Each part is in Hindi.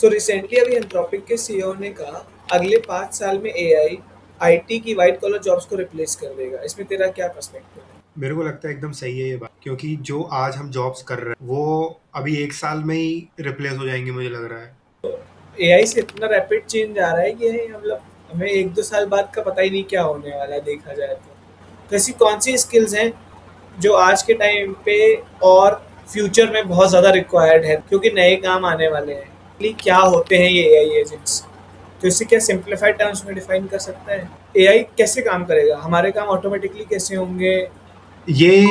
सो रिसेंटली अभी एंथ्रोपिक के सीईओ ने कहा अगले 5 साल में एआई आईटी की वाइट कॉलर जॉब्स को रिप्लेस कर देगा। इसमें तेरा क्या पर्सपेक्टिव है? मेरे को लगता है एकदम सही है ये बात, क्योंकि जो आज हम जॉब्स कर रहे हैं वो अभी 1 साल में ही रिप्लेस हो जाएंगे, मुझे लग रहा है। एआई से इतना रैपिड चेंज आ रहा है कि मतलब हमें 1-2 साल बाद का पता ही नहीं क्या होने वाला है देखा जाए तो ऐसी कौन सी स्किल्स हैं जो आज के टाइम पे और फ्यूचर में बहुत ज़्यादा रिक्वायर्ड है क्योंकि नए काम आने वाले हैं। क्या होते हैं ये एआई एजेंट्स? तो इसे क्या सिंप्लीफाइड टर्म्स में डिफाइन कर सकता है? एआई कैसे काम करेगा? हमारे काम ऑटोमेटिकली कैसे होंगे? ये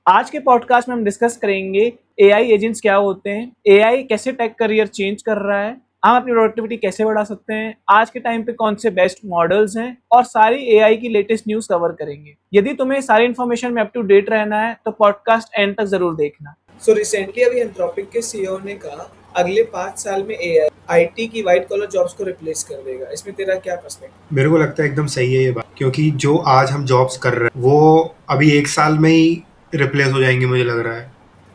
आज के पॉडकास्ट में हम डिस्कस करेंगे एआई एजेंट्स क्या होते हैं, एआई कैसे टेक करियर चेंज कर रहा है, हम अपनी प्रोडक्टिविटी कैसे बढ़ा सकते हैं, आज के टाइम पे कौन से बेस्ट मॉडल्स हैं और सारी एआई की लेटेस्ट न्यूज कवर करेंगे। यदि तुम्हें सारी इन्फॉर्मेशन में अप टू डेट रहना है तो पॉडकास्ट एंड तक जरूर देखना। सो रिसेंटली अभी एंथ्रोपिक के सीईओ ने कहा अगले 5 साल में एआई आईटी की वाइट कॉलर जॉब्स को रिप्लेस कर देगा। इसमें तेरा क्या पर्सपेक्टिव? मेरे को लगता है एकदम सही है ये बात, क्योंकि जो आज हम जॉब्स कर रहे हैं वो अभी 1 साल में ही रिप्लेस हो जाएंगे, मुझे लग रहा है।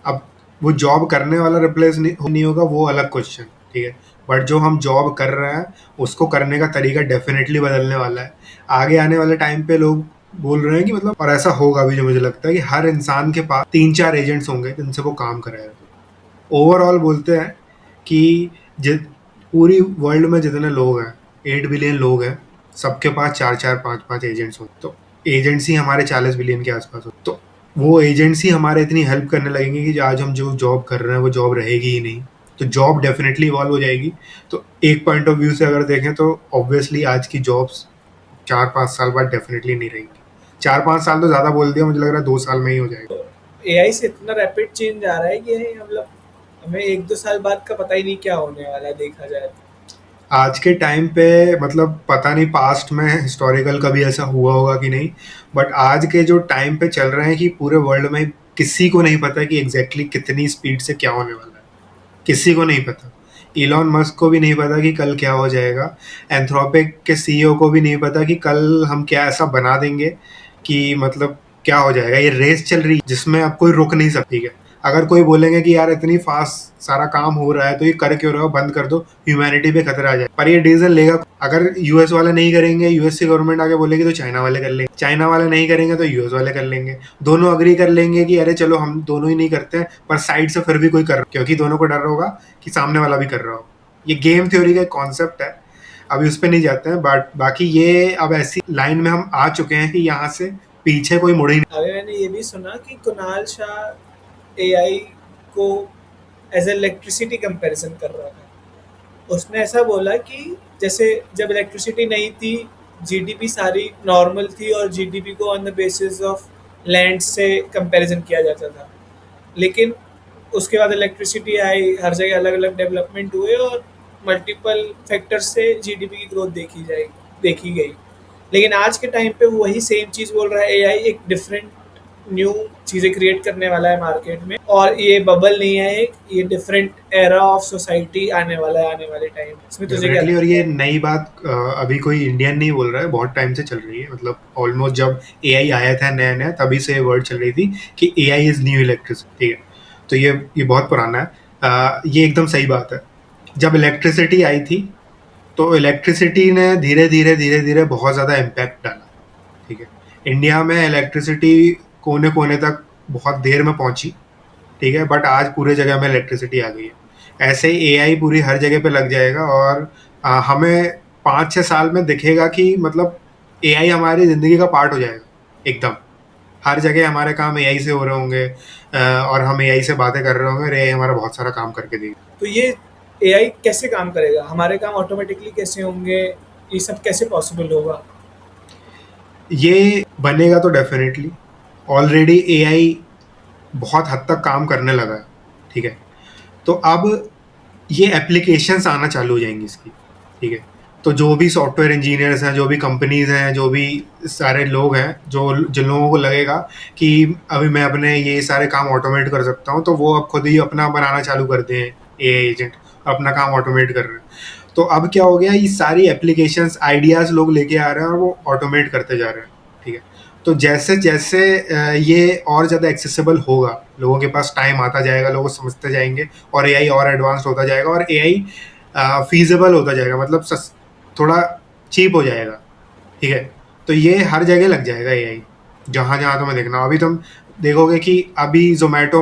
अब वो जॉब करने वाला रिप्लेस नहीं होगा, वो अलग क्वेश्चन, ठीक है। बट जो हम जॉब कर रहे हैं उसको करने का तरीका डेफिनेटली बदलने वाला है। आगे आने वाले टाइम पे लोग बोल रहे हैं कि मतलब, और ऐसा होगा भी, जो मुझे लगता है कि हर इंसान के पास 3-4 एजेंट्स होंगे जिनसे वो काम कराएगा। ओवरऑल बोलते हैं कि पूरी वर्ल्ड में जितने लोग हैं, 8 बिलियन लोग हैं, सबके पास 4-4 5-5 एजेंट्स हो। तो एजेंट्स ही हमारे 40 बिलियन के आसपास हो। तो वो एजेंट्स ही हमारे इतनी हेल्प करने लगेंगे कि आज हम जो जॉब कर रहे हैं वो जॉब रहेगी ही नहीं। तो जॉब डेफिनेटली इवॉल्व हो जाएगी। तो एक पॉइंट ऑफ व्यू से अगर देखें तो ऑब्वियसली आज की जॉब्स 4-5 साल बाद डेफिनेटली नहीं रहेंगी। 4-5 साल तो ज़्यादा बोल दिया, मुझे लग रहा है 2 साल में ही हो जाएगा। एआई से इतना रैपिड चेंज आ रहा है कि मतलब हमें 1-2 साल बाद का पता ही नहीं क्या होने वाला है देखा जाए तो। आज के टाइम पे मतलब पता नहीं पास्ट में हिस्टोरिकल कभी ऐसा हुआ होगा कि नहीं, बट आज के जो टाइम पे चल रहे हैं कि पूरे वर्ल्ड में किसी को नहीं पता कि एग्जैक्टली कितनी स्पीड से क्या होने वाला है। किसी को नहीं पता। इलॉन मस्क को भी नहीं पता कि कल क्या हो जाएगा। एंथ्रोपिक के सीईओ को भी नहीं पता कि कल हम क्या ऐसा बना देंगे कि मतलब क्या हो जाएगा। ये रेस चल रही है जिसमें अब कोई रुक नहीं सकती है। अगर कोई बोलेंगे कि यार इतनी फास्ट सारा काम हो रहा है तो ये कर क्यों रहे हो, बंद कर दो, ह्यूमैनिटी पे खतरा आ जाए, पर ये डिसीजन लेगा। अगर यूएस वाले नहीं करेंगे, यूएस की गवर्नमेंट आगे बोलेगी तो चाइना वाले कर लेंगे, चाइना वाले नहीं करेंगे तो यूएस वाले कर लेंगे। दोनों अग्री कर लेंगे कि अरे चलो हम दोनों ही नहीं करते हैं, पर साइड से फिर भी कोई कर रहा, क्योंकि दोनों को डर होगा कि सामने वाला भी कर रहा हो। ये गेम थ्योरी का कॉन्सेप्ट है, अभी उस पर नहीं जाते हैं। बट बाकी ये अब ऐसी लाइन में हम आ चुके हैं कि यहाँ से पीछे कोई मुड़ ही नहीं। अभी मैंने ये भी सुना कि कुणाल शाह एआई को एज इलेक्ट्रिसिटी कंपैरिजन कर रहा था। उसने ऐसा बोला कि जैसे जब इलेक्ट्रिसिटी नहीं थी, जीडीपी सारी नॉर्मल थी और जीडीपी को on the basis of land से कंपैरिजन किया जाता था। लेकिन उसके बाद इलेक्ट्रिसिटी आई, हर जगह अलग अलग डेवलपमेंट हुए और मल्टीपल फैक्टर्स से जीडीपी की ग्रोथ देखी गई। लेकिन आज के टाइम पे वो वही सेम चीज़ बोल रहा है, एआई एक डिफरेंट न्यू चीज़ें क्रिएट करने वाला है मार्केट में और ये बबल नहीं है, एक ये डिफरेंट एरा ऑफ सोसाइटी आने वाला है आने वाले टाइम। इसमें तुझे क्या डेफिनेटली। और लगता ये है? नई बात अभी कोई इंडियन नहीं बोल रहा है, बहुत टाइम से चल रही है। मतलब ऑलमोस्ट जब एआई आया था नया नया, तभी से ये वर्ड चल रही थी कि एआई इज न्यू इलेक्ट्रिसिटी। ठीक है, तो ये बहुत पुराना है। ये एकदम सही बात है। जब इलेक्ट्रिसिटी आई थी तो इलेक्ट्रिसिटी ने धीरे धीरे धीरे धीरे बहुत ज़्यादा इम्पैक्ट डाला। ठीक है, इंडिया में इलेक्ट्रिसिटी कोने कोने तक बहुत देर में पहुंची। ठीक है, बट आज पूरे जगह में इलेक्ट्रिसिटी आ गई है। ऐसे ही एआई पूरी हर जगह पे लग जाएगा और हमें 5-6 साल में दिखेगा कि मतलब एआई हमारी ज़िंदगी का पार्ट हो जाएगा एकदम। हर जगह हमारे काम एआई से हो रहे होंगे, और हम एआई से बातें कर रहे होंगे और एआई हमारा बहुत सारा काम करके देगा। तो ये एआई कैसे काम करेगा? हमारे काम ऑटोमेटिकली कैसे होंगे? ये सब कैसे पॉसिबल होगा? ये बनेगा तो डेफिनेटली। ऑलरेडी एआई बहुत हद तक काम करने लगा है। ठीक है, तो अब ये एप्लीकेशंस आना चालू हो जाएंगी इसकी। ठीक है, तो जो भी सॉफ्टवेयर इंजीनियर्स हैं, जो भी कंपनीज हैं, जो भी सारे लोग हैं, जो जिन लोगों को लगेगा कि अभी मैं अपने ये सारे काम ऑटोमेट कर सकता हूँ, तो वो अब खुद ही अपना बनाना चालू करते हैं एआई एजेंट, अपना काम ऑटोमेट कर रहे हैं। तो अब क्या हो गया, ये सारी एप्लीकेशंस आइडियाज़ लोग लेके आ रहे हैं और वो ऑटोमेट करते जा रहे हैं। ठीक है, तो जैसे जैसे ये और ज़्यादा एक्सेसिबल होगा, लोगों के पास टाइम आता जाएगा, लोग समझते जाएंगे और एआई और एडवांस होता जाएगा। और एआई फीजिबल होता जाएगा, मतलब थोड़ा चीप हो जाएगा। ठीक है, तो ये हर जगह लग जाएगा एआई, जहाँ जहाँ तुम्हें देखना हो। अभी तुम देखोगे कि अभी जोमेटो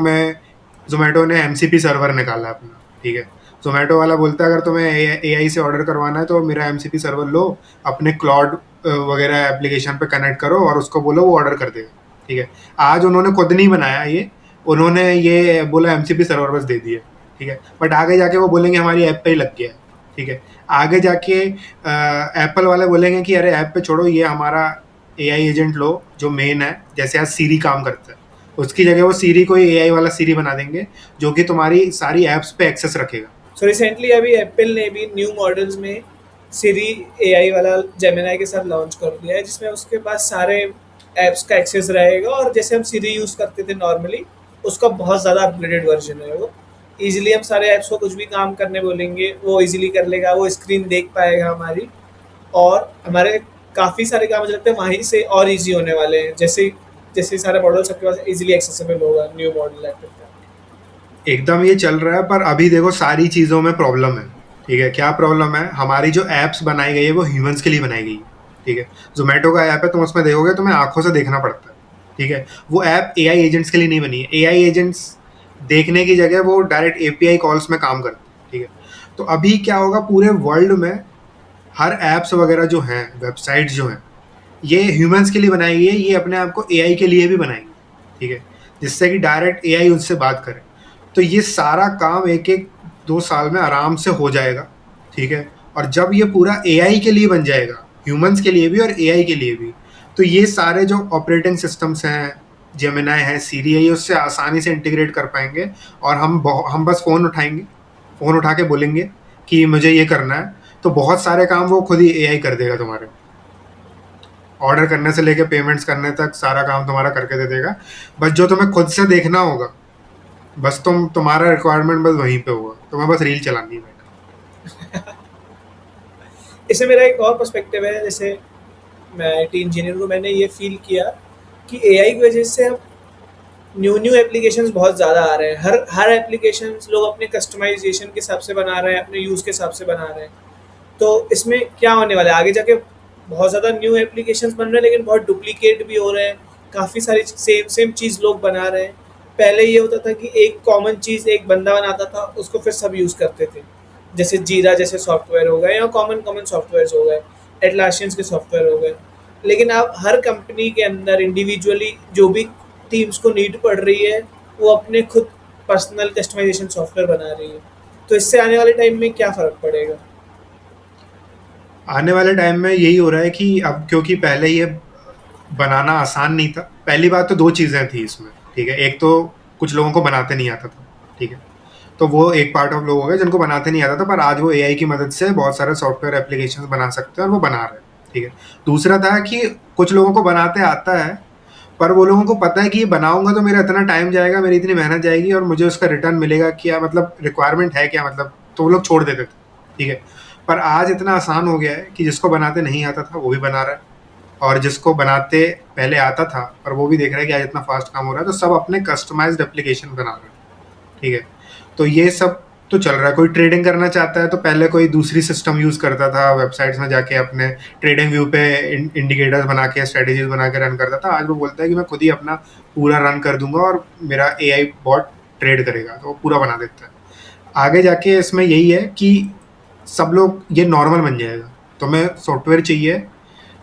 ने एमसीपी सर्वर निकाला अपना। ठीक है, जोमेटो वाला बोलता है अगर तुम्हें एआई से ऑर्डर करवाना है तो मेरा एमसीपी सर्वर लो, अपने क्लाउड वगैरह एप्लीकेशन पे कनेक्ट करो और उसको बोलो, वो ऑर्डर कर देगा। ठीक है, आज उन्होंने खुद नहीं बनाया ये, उन्होंने ये बोला एमसीपी सर्वर बस दे दिया। ठीक है, बट आगे जाके वो बोलेंगे हमारी ऐप पे ही लग गया है। ठीक है, आगे जाके एप्पल वाले बोलेंगे कि अरे ऐप पे छोड़ो, ये हमारा एआई एजेंट लो जो मेन है, जैसे आज सीरी काम करता है, उसकी जगह वो सीरी को एआई वाला सीरी बना देंगे जो कि तुम्हारी सारी एप्स पे एक्सेस रखेगा। सो रिसेंटली अभी एप्पल ने भी न्यू मॉडल्स में सिरी एआई वाला जेमिनाई के साथ लॉन्च कर दिया है, जिसमें उसके पास सारे ऐप्स का एक्सेस रहेगा, और जैसे हम सिरी यूज़ करते थे नॉर्मली, उसका बहुत ज़्यादा अपग्रेडेड वर्जन है वो। ईजिली हम सारे ऐप्स को कुछ भी काम करने बोलेंगे वो ईजिली कर लेगा, वो स्क्रीन देख पाएगा हमारी, और हमारे काफ़ी सारे काम मुझे लगता है वहीं से और ईजी होने वाले हैं, जैसे जैसे सारे मॉडल सबके पास ईजिली एक्सेसिबल होगा न्यू मॉडल एप्पल का। एकदम ये चल रहा है, पर अभी देखो सारी चीज़ों में प्रॉब्लम है। ठीक है, क्या प्रॉब्लम है? हमारी जो एप्स बनाई गई है वो ह्यूमंस के लिए बनाई गई है। ठीक है, जोमेटो का ऐप है, तुम उसमें देखोगे तुम्हें आंखों से देखना पड़ता है। ठीक है, वो ऐप एआई एजेंट्स के लिए नहीं बनी है। एआई एजेंट्स देखने की जगह वो डायरेक्ट एपीआई कॉल्स में काम करते हैं। ठीक है, तो अभी क्या होगा, पूरे वर्ल्ड में हर ऐप्स वगैरह जो हैं, वेबसाइट्स जो हैं, ये ह्यूमंस के लिए बनाई गई है, ये अपने आप को एआई के लिए भी बनाएंगे। ठीक है, जिससे कि डायरेक्ट एआई उनसे बात करे। तो ये सारा काम एक एक 2 साल में आराम से हो जाएगा। ठीक है, और जब ये पूरा एआई के लिए बन जाएगा, ह्यूमंस के लिए भी और एआई के लिए भी, तो ये सारे जो ऑपरेटिंग सिस्टम्स हैं, जेमिनाई है, सीरी है, ये उससे आसानी से इंटीग्रेट कर पाएंगे। और हम बस फ़ोन उठाएंगे, फ़ोन उठा के बोलेंगे कि मुझे ये करना है, तो बहुत सारे काम वो खुद ही एआई कर देगा तुम्हारे। ऑर्डर करने से लेके पेमेंट्स करने तक सारा काम तुम्हारा करके दे देगा। बस जो तुम्हें खुद से देखना होगा, बस तुम्हारा रिक्वायरमेंट बस वहीं पे होगा, तुम्हें बस रील चलानी है बेटा। इससे मेरा एक और पर्सपेक्टिव है, जैसे मैं आईटी इंजीनियर हूँ, मैंने ये फील किया कि एआई की वजह से अब न्यू न्यू एप्लीकेशंस बहुत ज़्यादा आ रहे हैं। हर हर एप्लीकेशंस लोग अपने कस्टमाइजेशन के हिसाब से बना रहे हैं, अपने यूज़ के हिसाब से बना रहे हैं। तो इसमें क्या होने वाला है आगे जाके, बहुत ज़्यादा न्यू एप्लीकेशंस बन रहे हैं लेकिन बहुत डुप्लीकेट भी हो रहे हैं। काफ़ी सारी सेम सेम चीज़ लोग बना रहे हैं। पहले ये होता था कि एक कॉमन चीज़ एक बंदा बनाता था, उसको फिर सब यूज़ करते थे, जैसे जीरा जैसे सॉफ्टवेयर हो गए या कॉमन कॉमन सॉफ्टवेयर हो गए, एटलासियंस के सॉफ्टवेयर हो गए। लेकिन अब हर कंपनी के अंदर इंडिविजुअली जो भी टीम्स को नीड पड़ रही है, वो अपने खुद पर्सनल कस्टमाइजेशन सॉफ्टवेयर बना रही है। तो इससे आने वाले टाइम में क्या फ़र्क पड़ेगा? आने वाले टाइम में यही हो रहा है कि अब, क्योंकि पहले ये बनाना आसान नहीं था। पहली बात तो 2 चीज़ें थी इसमें। ठीक है, एक तो कुछ लोगों को बनाते नहीं आता था। ठीक है, तो वो एक पार्ट ऑफ लोग हो गए जिनको बनाते नहीं आता था, पर आज वो एआई की मदद से बहुत सारे सॉफ्टवेयर एप्लीकेशंस बना सकते हैं और वो बना रहे हैं। ठीक है, दूसरा था कि कुछ लोगों को बनाते आता है, पर वो लोगों को पता है कि ये बनाऊंगा तो मेरा इतना टाइम जाएगा, मेरी इतनी मेहनत जाएगी और मुझे उसका रिटर्न मिलेगा क्या, मतलब रिक्वायरमेंट है क्या, मतलब, तो वो लोग छोड़ देते थे। ठीक है, पर आज इतना आसान हो गया है कि जिसको बनाते नहीं आता था वो भी बना रहा है, और जिसको बनाते पहले आता था पर वो भी देख रहा है कि आज इतना फास्ट काम हो रहा है, तो सब अपने कस्टमाइज्ड एप्लीकेशन बना रहे हैं। ठीक है, तो ये सब तो चल रहा है। कोई ट्रेडिंग करना चाहता है तो पहले कोई दूसरी सिस्टम यूज़ करता था, वेबसाइट्स में जाके अपने ट्रेडिंग व्यू पे इंडिकेटर्स बना के, स्ट्रेटेजीज बना के रन करता था। आज वो बोलता है कि मैं खुद ही अपना पूरा रन कर दूंगा और मेरा एआई बॉट ट्रेड करेगा, तो वो पूरा बना देता है। आगे जाके इसमें यही है कि सब लोग, ये नॉर्मल बन जाएगा। तुम्हें सॉफ्टवेयर चाहिए,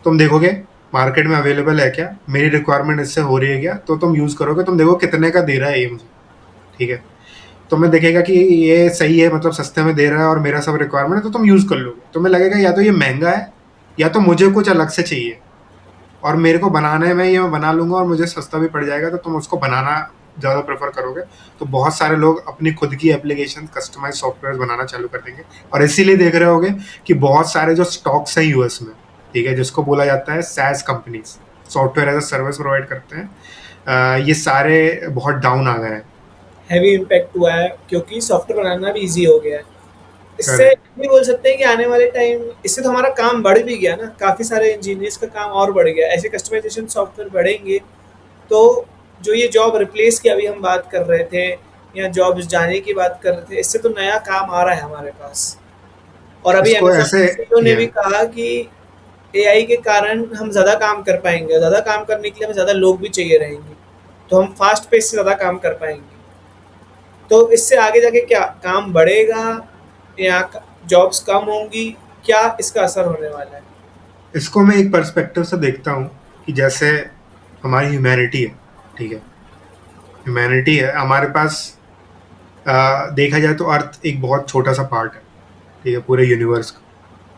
तुम देखोगे मार्केट में अवेलेबल है क्या, मेरी रिक्वायरमेंट इससे हो रही है क्या, तो तुम यूज़ करोगे, तुम देखो कितने का दे रहा है ये मुझे। ठीक है, तुम्हें दिखेगा कि ये सही है, मतलब सस्ते में दे रहा है और मेरा सब रिक्वायरमेंट है, तो तुम यूज़ कर लोगे। तुम्हें लगेगा या तो ये महंगा है या तो मुझे कुछ अलग से चाहिए, और मेरे को बनाने में ये मैं बना लूँगा और मुझे सस्ता भी पड़ जाएगा, तो तुम उसको बनाना ज़्यादा प्रेफर करोगे। तो बहुत सारे लोग अपनी खुद की एप्लीकेशन कस्टमाइज सॉफ्टवेयर बनाना चालू कर देंगे, और इसीलिए देख रहे होगे कि बहुत सारे जो स्टॉक्स हैं यूएस में, ठीक है, जिसको बोला जाता है SaaS companies, software as a service provide करते हैं, ये सारे बहुत डाउन आ गए हैं। हैवी इम्पैक्ट हुआ है क्योंकि सॉफ्टवेयर बनाना भी ईजी हो गया है। इससे करेक्ट। ये बोल सकते हैं कि आने वाले टाइम, इससे तो हमारा काम बढ़ भी गया ना, काफ़ी सारे इंजीनियर्स का काम और बढ़ गया। ऐसे कस्टमाइजेशन सॉफ्टवेयर बढ़ेंगे तो जो ये जॉब रिप्लेस की अभी हम बात कर रहे थे, या जॉब्स जाने की बात कर रहे थे, इससे तो नया काम आ रहा है हमारे पास। और अभी इसको अमेज़न ऐसे के सीईओ ने या भी कहा कि एआई के कारण हम ज़्यादा काम कर पाएँगे, ज़्यादा काम करने के लिए हमें ज़्यादा लोग भी चाहिए रहेंगे, तो हम फ़ास्ट पेस से ज़्यादा काम कर पाएँगे। तो इससे आगे जाके क्या काम बढ़ेगा या जॉब्स कम होंगी, क्या इसका असर होने वाला है? इसको मैं एक पर्सपेक्टिव से देखता हूँ कि जैसे हमारी ह्यूमैनिटी है, ठीक है? ह्यूमैनिटी है, हमारे पास देखा जाए तो अर्थ एक बहुत छोटा-सा पार्ट है, ठीक है? पूरे यूनिवर्स का,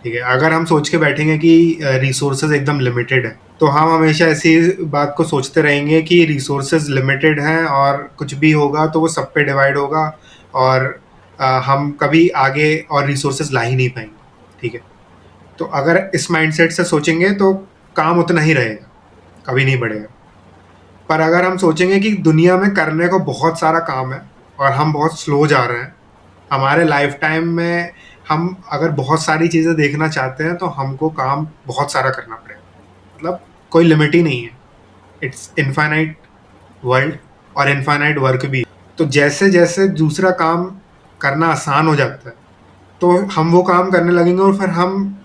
ठीक है? अगर हम सोच के बैठेंगे कि रिसोर्सेज़ एकदम लिमिटेड है, तो हम हमेशा ऐसी बात को सोचते रहेंगे कि रिसोर्सेज़ लिमिटेड हैं और कुछ भी होगा तो वो सब पे डिवाइड होगा और हम कभी आगे और रिसोर्सेज़ ला ही नहीं पाएँगे, ठीक है? तो अगर इस माइंडसेट से सोचेंगे तो काम उतना ही रहेगा, कभी नहीं बढ़ेगा। पर अगर हम सोचेंगे कि दुनिया में करने को बहुत सारा काम है और हम बहुत स्लो जा रहे हैं, हमारे लाइफ टाइम में हम अगर बहुत सारी चीज़ें देखना चाहते हैं तो हमको काम बहुत सारा करना पड़ेगा। मतलब कोई लिमिट ही नहीं है। इट्स इनफाइनाइट वर्ल्ड और इनफाइनाइट वर्क भी। तो जैसे-जैसे दूसरा काम करना आसान हो जाता है, तो हम वो काम करने लगेंगे और फिर हम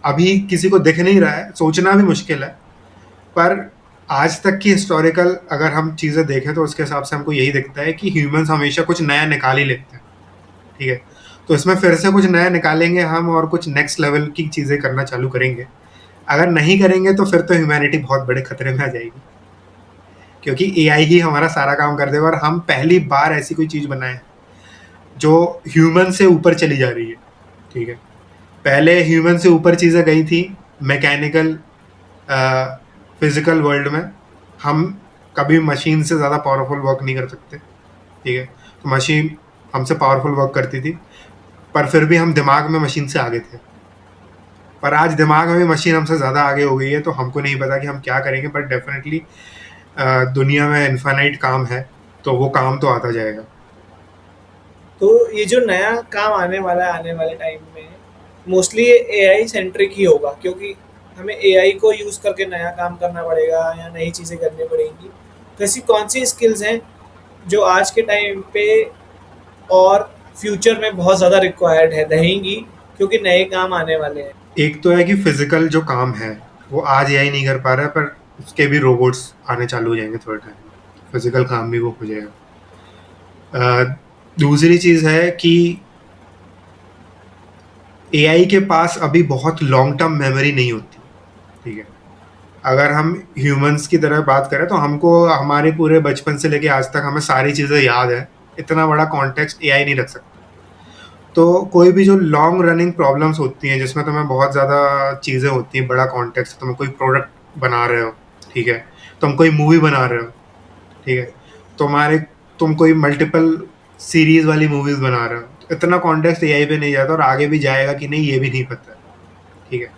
अभी किसी को दिख नहीं रहा है, सोचना भी मुश्किल है, पर आज तक की हिस्टोरिकल अगर हम चीज़ें देखें तो उसके हिसाब से हमको यही दिखता है कि ह्यूमन्स हमेशा कुछ नया निकाल ही लेते हैं, ठीक है? तो इसमें फिर से कुछ नया निकालेंगे हम और कुछ नेक्स्ट लेवल की चीज़ें करना चालू करेंगे। अगर नहीं करेंगे तो फिर तो ह्यूमैनिटी बहुत बड़े खतरे में आ जाएगी, क्योंकि एआई ही हमारा सारा काम कर देगा और हम पहली बार ऐसी कोई चीज़ बनाएँ जो ह्यूमन से ऊपर चली जा रही है, ठीक है? पहले ह्यूमन से ऊपर चीज़ें गई थी मैकेनिकल फिजिकल वर्ल्ड में। हम कभी मशीन से ज़्यादा पावरफुल वर्क नहीं कर सकते, ठीक है? तो मशीन हमसे पावरफुल वर्क करती थी, पर फिर भी हम दिमाग में मशीन से आगे थे। पर आज दिमाग में भी मशीन हमसे ज़्यादा आगे हो गई है, तो हमको नहीं पता कि हम क्या करेंगे, पर डेफिनेटली दुनिया में इनफाइनाइट काम है, तो वो काम तो आता जाएगा। तो ये जो नया काम आने वाला है आने वाले टाइम में, मोस्टली ये एआई सेंट्रिक ही होगा, क्योंकि हमें एआई को यूज़ करके नया काम करना पड़ेगा या नई चीज़ें करनी पड़ेंगी। तो ऐसी कौन सी स्किल्स हैं जो आज के टाइम पे और फ्यूचर में बहुत ज़्यादा रिक्वायर्ड है रहेंगी, क्योंकि नए काम आने वाले हैं? एक तो है कि फिजिकल जो काम है वो आज एआई नहीं कर पा रहा है, पर उसके भी रोबोट्स आने चालू हो जाएंगे थोड़े टाइम में, फिजिकल काम भी वो हो जाएगा। दूसरी चीज़ है कि एआई के पास अभी बहुत लॉन्ग टर्म मेमोरी नहीं होती, ठीक है? अगर हम ह्यूमंस की तरह बात करें तो हमको हमारे पूरे बचपन से लेके आज तक हमें सारी चीज़ें याद है, इतना बड़ा कॉन्टेक्स्ट एआई नहीं रख सकता। तो कोई भी जो लॉन्ग रनिंग प्रॉब्लम्स होती हैं जिसमें तुम्हें बहुत ज़्यादा चीज़ें होती हैं, बड़ा कॉन्टेक्स्ट, तुम कोई प्रोडक्ट बना रहे हो, ठीक है? तुम कोई मूवी बना रहे हो, ठीक है? तुम्हारे तुम कोई मल्टीपल सीरीज़ वाली मूवीज़ बना रहे हो, तो इतना कॉन्टेक्स्ट एआई पे नहीं जाता और आगे भी जाएगा कि नहीं ये भी नहीं पता है, ठीक है?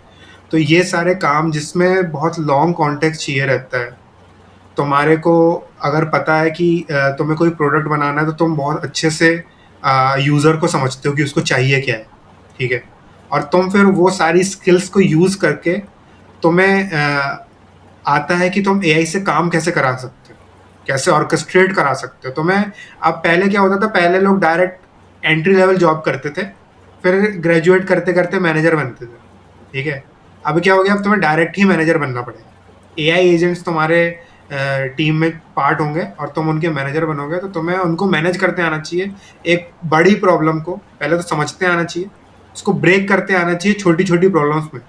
तो ये सारे काम जिसमें बहुत लॉन्ग कॉन्टेक्स्ट चाहिए रहता है, तुम्हारे को अगर पता है कि तुम्हें कोई प्रोडक्ट बनाना है तो तुम बहुत अच्छे से यूज़र को समझते हो कि उसको चाहिए क्या है, ठीक है? और तुम फिर वो सारी स्किल्स को यूज़ करके तुम्हें आता है कि तुम एआई से काम कैसे करा सकते हो, कैसे ऑर्केस्ट्रेट करा सकते हो। तुम्हें अब पहले क्या होता था, पहले लोग डायरेक्ट एंट्री लेवल जॉब करते थे, फिर ग्रेजुएट करते-करते मैनेजर बनते थे, ठीक है? अब क्या हो गया, अब तुम्हें डायरेक्ट ही मैनेजर बनना पड़ेगा। एआई एजेंट्स तुम्हारे टीम में पार्ट होंगे और तुम उनके मैनेजर बनोगे, तो तुम्हें उनको मैनेज करते आना चाहिए। एक बड़ी प्रॉब्लम को पहले तो समझते आना चाहिए, उसको ब्रेक करते आना चाहिए छोटी-छोटी प्रॉब्लम्स में,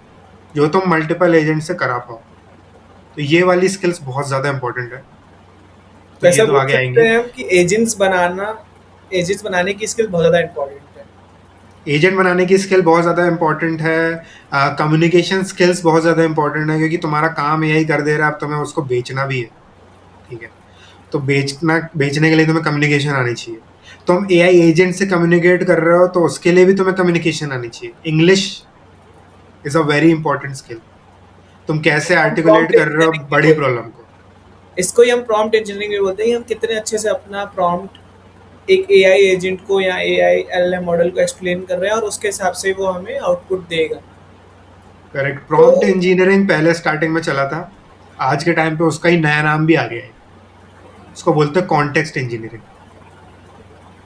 जो तुम मल्टीपल एजेंट से करा पाओ। तो ये वाली स्किल्स बहुत ज़्यादा इंपॉर्टेंट है, तो तो ये ऐसा तो बोल आगे सकते आएंगी। हैं हम कि एजेंट्स बनाने की स्किल बहुत ज़्यादा इम्पोर्टेंट है। एजेंट बनाने की स्किल बहुत ज़्यादा इंपॉर्टेंट है। कम्युनिकेशन स्किल्स बहुत ज़्यादा इंपॉर्टेंट है, क्योंकि तुम्हारा काम एआई कर दे रहा है, अब तुम्हें उसको बेचना भी है, ठीक है? तो बेचने के लिए तुम्हें कम्युनिकेशन आनी चाहिए। तुम एआई एजेंट से कम्युनिकेट कर रहे हो तो उसके लिए भी तुम्हें कम्युनिकेशन आनी चाहिए। English is a very important skill. तुम कैसे हम प्रॉम्प्ट आर्टिकुलेट कर रहे हो इंजीनियरिंग भी बड़ी बोलते प्रॉब्लम हैं, को। इसको ही हम प्रॉम्प्ट इंजीनियरिंग भी बोलते हैं, कि हम कितने अच्छे से अपना प्रॉम्प्ट एक एआई एजेंट को या एआई एलएलएम मॉडल को एक्सप्लेन कर रहे हैं और उसके हिसाब से वो हमें आउटपुट देगा। करेक्ट, तो प्रॉम्प्ट इंजीनियरिंग पहले स्टार्टिंग में चला था, आज के टाइम पे उसका ही नया नाम भी आ गया है, उसको बोलते हैं कॉन्टेक्स्ट इंजीनियरिंग।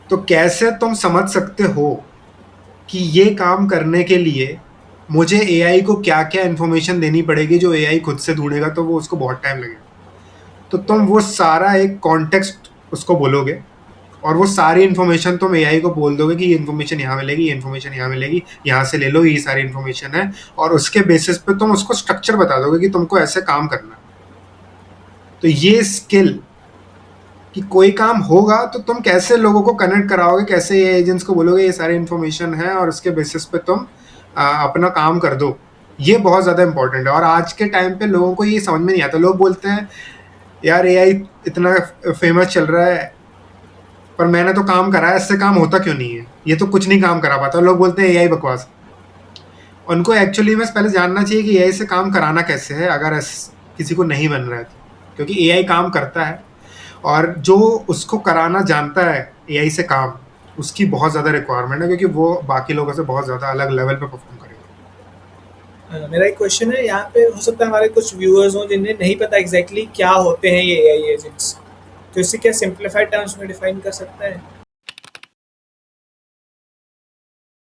तो कैसे तुम समझ सकते हो कि ये काम करने के लिए मुझे एआई को क्या-क्या इन्फॉर्मेशन देनी पड़ेगी जो एआई खुद से ढूँढेगा तो वो उसको बहुत टाइम लगेगा। तो तुम वो सारा एक कॉन्टेक्स्ट उसको बोलोगे और वो सारी इन्फॉर्मेशन तुम एआई को बोल दोगे कि ये इन्फॉर्मेशन यहाँ मिलेगी, ये इन्फॉर्मेशन यहाँ मिलेगी, यहाँ से ले लो, ये सारी इन्फॉर्मेशन है, और उसके बेसिस पे तुम उसको स्ट्रक्चर बता दोगे कि तुमको ऐसे काम करना है। तो ये स्किल कि कोई काम होगा तो तुम कैसे लोगों को कनेक्ट कराओगे, कैसे ये एजेंट्स को बोलोगे ये सारी इन्फॉर्मेशन है और उसके बेसिस पे तुम अपना काम कर दो, ये बहुत ज़्यादा इंपॉर्टेंट है। और आज के टाइम पे लोगों को ये समझ में नहीं आता। लोग बोलते हैं यार एआई इतना फेमस चल रहा है पर मैंने तो काम करा है, इससे काम होता क्यों नहीं है, ये तो कुछ नहीं काम करा पाता। लोग बोलते हैं एआई बकवास। उनको एक्चुअली में पहले जानना चाहिए कि एआई से काम कराना कैसे है, अगर किसी को नहीं बन रहा है तो। क्योंकि एआई काम करता है और जो उसको कराना जानता है एआई से काम, उसकी बहुत ज़्यादा रिक्वायरमेंट है क्योंकि वो बाकी लोगों से बहुत ज़्यादा अलग लेवल पे परफॉर्म करेगा। मेरा एक क्वेश्चन है यहाँ पे, हो सकता है हमारे कुछ व्यूअर्स हों जिन्हें नहीं पता एग्जैक्टली क्या होते हैं ये एआई एजेंट्स, तो इसे क्या सिंप्लीफाइड टर्म्स में डिफाइन कर सकता है?